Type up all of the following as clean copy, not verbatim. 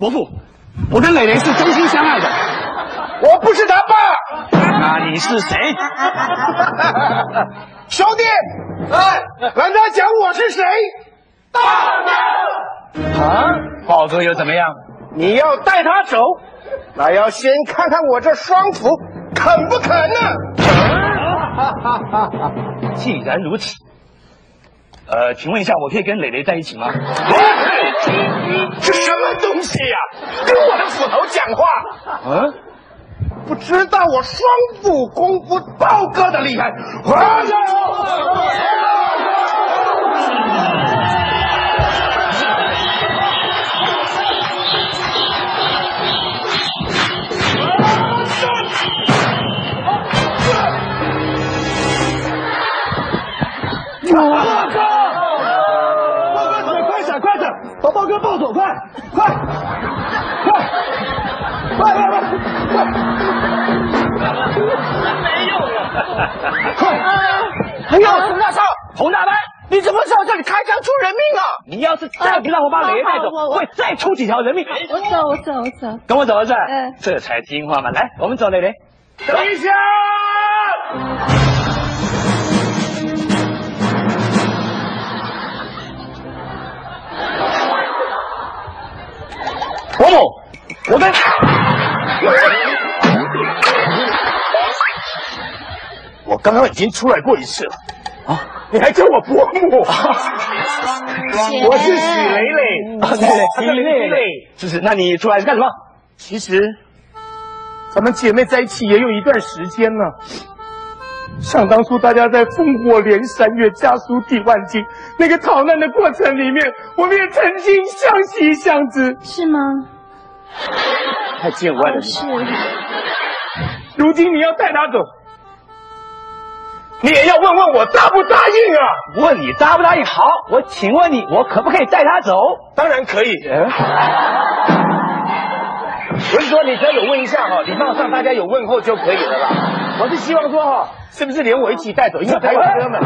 伯父，我跟蕾蕾是真心相爱的。我不是他爸。那你是谁？兄弟，让他讲我是谁。大人。啊，豹哥又怎么样？你要带他走，那要先看看我这双斧肯不肯呢？既然如此，请问一下，我可以跟蕾蕾在一起吗？这什么东西呀？跟我的斧头讲话？不知道我双斧功夫豹哥的厉害。快点，把豹哥抱走，快！没用了！快！哎呦，洪大班，你怎么在这里开枪出人命啊？你要是再不让我把蕾蕾带走，我会再出几条人命。我走。跟我走了是？这才听话嘛！来，我们走，蕾蕾。等一下！伯母，我跟我刚刚已经出来过一次了啊！你还叫我伯母？我是许蕾蕾，蕾蕾，是，那你出来是干什么？其实，咱们姐妹在一起也有一段时间了。想当初大家在烽火连三月，家书抵万金，那个逃难的过程里面，我们也曾经相惜相知，是吗？太见外了你。是。如今你要带他走，你也要问问我答不答应啊？问你答不答应？好，我请问你，我可不可以带他走？当然可以。我是说，你只要有问一下哈，礼貌上大家有问候就可以了啦。我是希望说哈，是不是连我一起带走？因为还有哥们。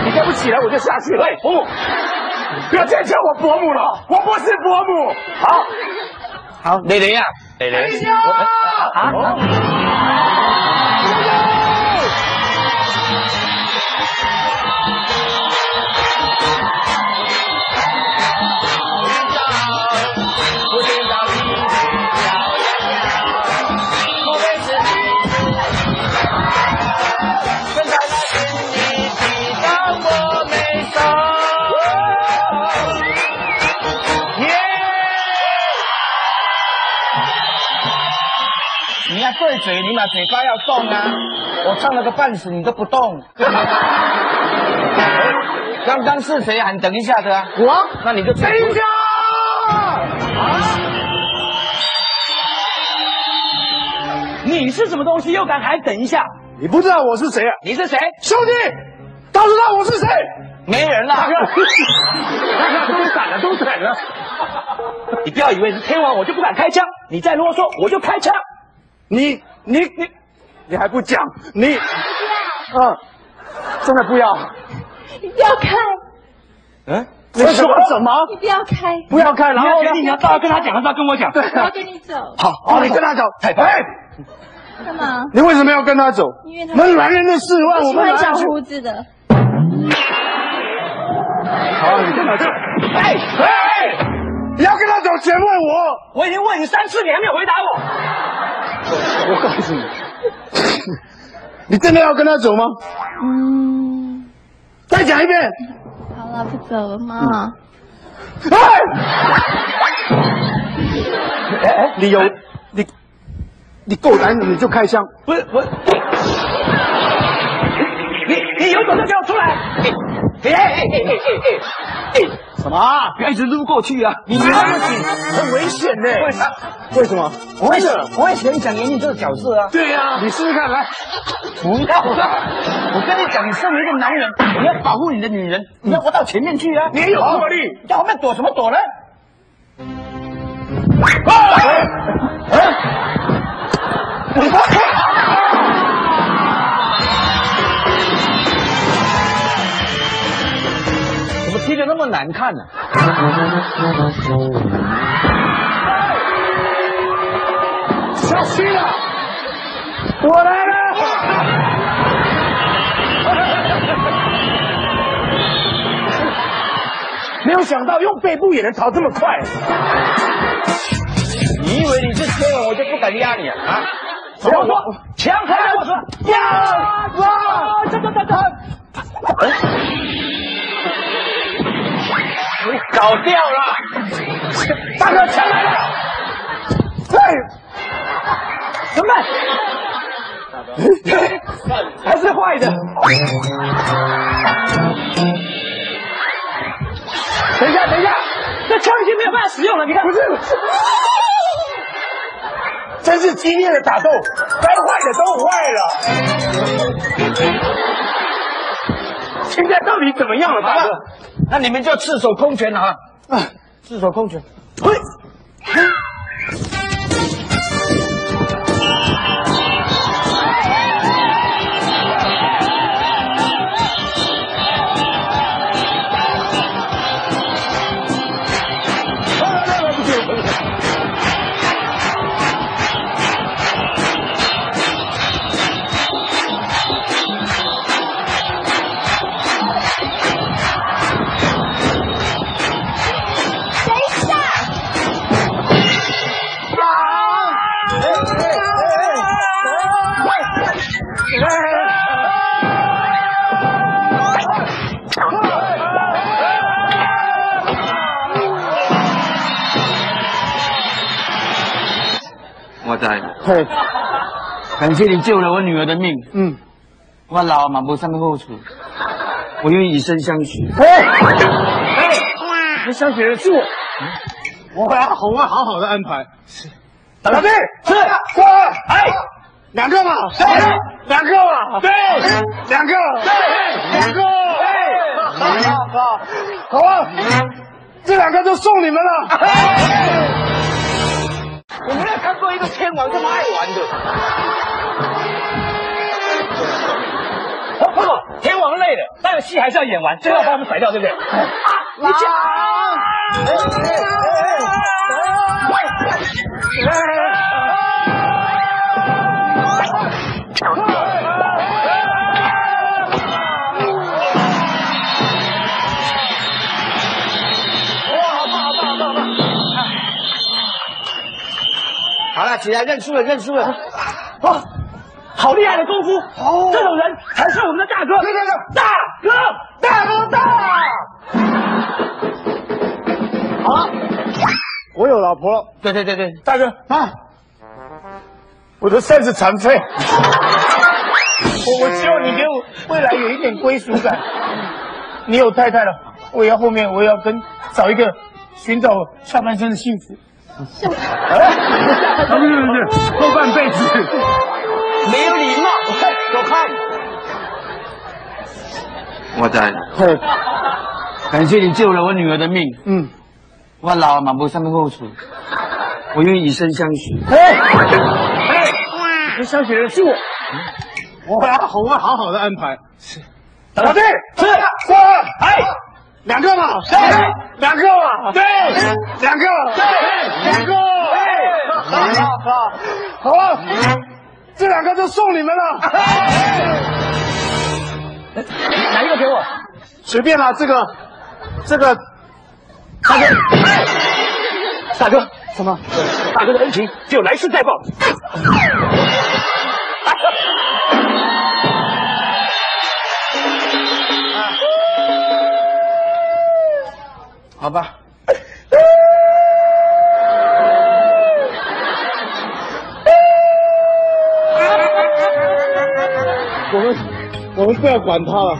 你再不起来，我就下去了。伯母，不要再叫我伯母了，我不是伯母。好，蕾蕾呀，蕾蕾，你要对嘴，你把嘴巴要动啊！我唱了个半死，你都不动。刚刚是谁喊等一下的啊？我，那你就等一下。你是什么东西？又敢喊等一下？你不知道我是谁啊？你是谁？兄弟，告诉他我是谁？没人了。都闪了。你不要以为是天王我就不敢开枪，你再啰嗦我就开枪。你还不讲？你真的不要？你不要开！你说什么？你不要开！不要开！然后你要到跟他讲，还是要跟我讲？我要跟你走。好，你跟他走。干嘛？你为什么要跟他走？因为他我们男人的事，我喜欢长长胡子的。好，你跟他走。你要跟他走，前问我。我已经问你3次，你还没有回答我。我告诉你，你真的要跟他走吗？再讲一遍。好了，不走了吗？理由，你够胆你就开枪。不是我，你有种就给我出来！什么？不要一直撸过去啊！你这样子很危险的。为什么？我也喜欢讲演你这个角色啊。对呀，你试试看来。不要了，我跟你讲，你身为一个男人，你要保护你的女人，你要活到前面去啊！你有魄力，在后面躲什么躲呢？么踢得那么难看呢？小心啊！我来了！没有想到用背部也能逃这么快。你以为你是天王，我就不敢压你啊？啊！我说，强开我说，呀！这！搞掉了！大哥，枪来了！哎，怎么办？还是坏的。等一下，这枪已经没有办法使用了。你看，不是，真是激烈的打斗，该坏的都坏了。现在到底怎么样了，大哥？那你们就赤手空拳啊！赤手空拳。嘿。我知，感谢你救了我女儿的命。我老嘛没什么好处，我愿意以身相许。你相许的是我，我会好好的安排。是，老弟，是，哎，两个嘛，对，两个嘛，对，两个，对，两个，对，好啊，这两个就送你们了。我没有看过一个天王这么爱玩的。不，天王累了，但是戏还是要演完，最后把我们甩掉，对不对？你讲。好了，起来认输了。哦，好厉害的功夫！哦，这种人才是我们的大哥。对，大哥！好了，我有老婆了。对，大哥啊，我的肾是残废。我希望你给我未来有一点归属感。你有太太了，我要找一个寻找下半生的幸福。不是，后半辈子没有礼貌，走开！我知，感谢你救了我女儿的命。我老嘛没什么好处，我愿意以身相许。你相许的是我，我会好好的安排。是，老弟，是，哎。两个嘛，对，两个嘛，对，两个，对，两个，好啊，这两个就送你们了。哪一个给我？随便啦，这个，大哥，什么？大哥的恩情只有来世再报。好吧。我们不要管他了。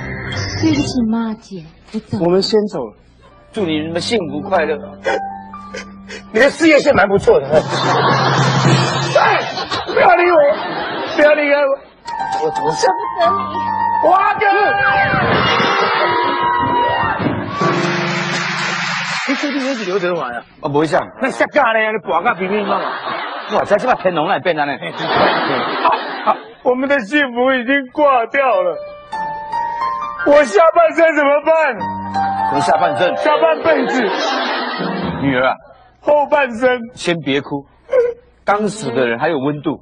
对不起，妈姐，我走。我们先走了。祝你们幸福快乐。你的事业线蛮不错的。不要理我，不要离开我。我怎么舍不得你？花哥。你确定你是刘德华呀？我不会像。那下架呢？你广告比拼嘛？哇，这是把天龙来变的呢。好，我们的幸福已经挂掉了，我下半生怎么办？和下半身。下半辈子，女儿啊，后半生。先别哭，刚死的人还有温度。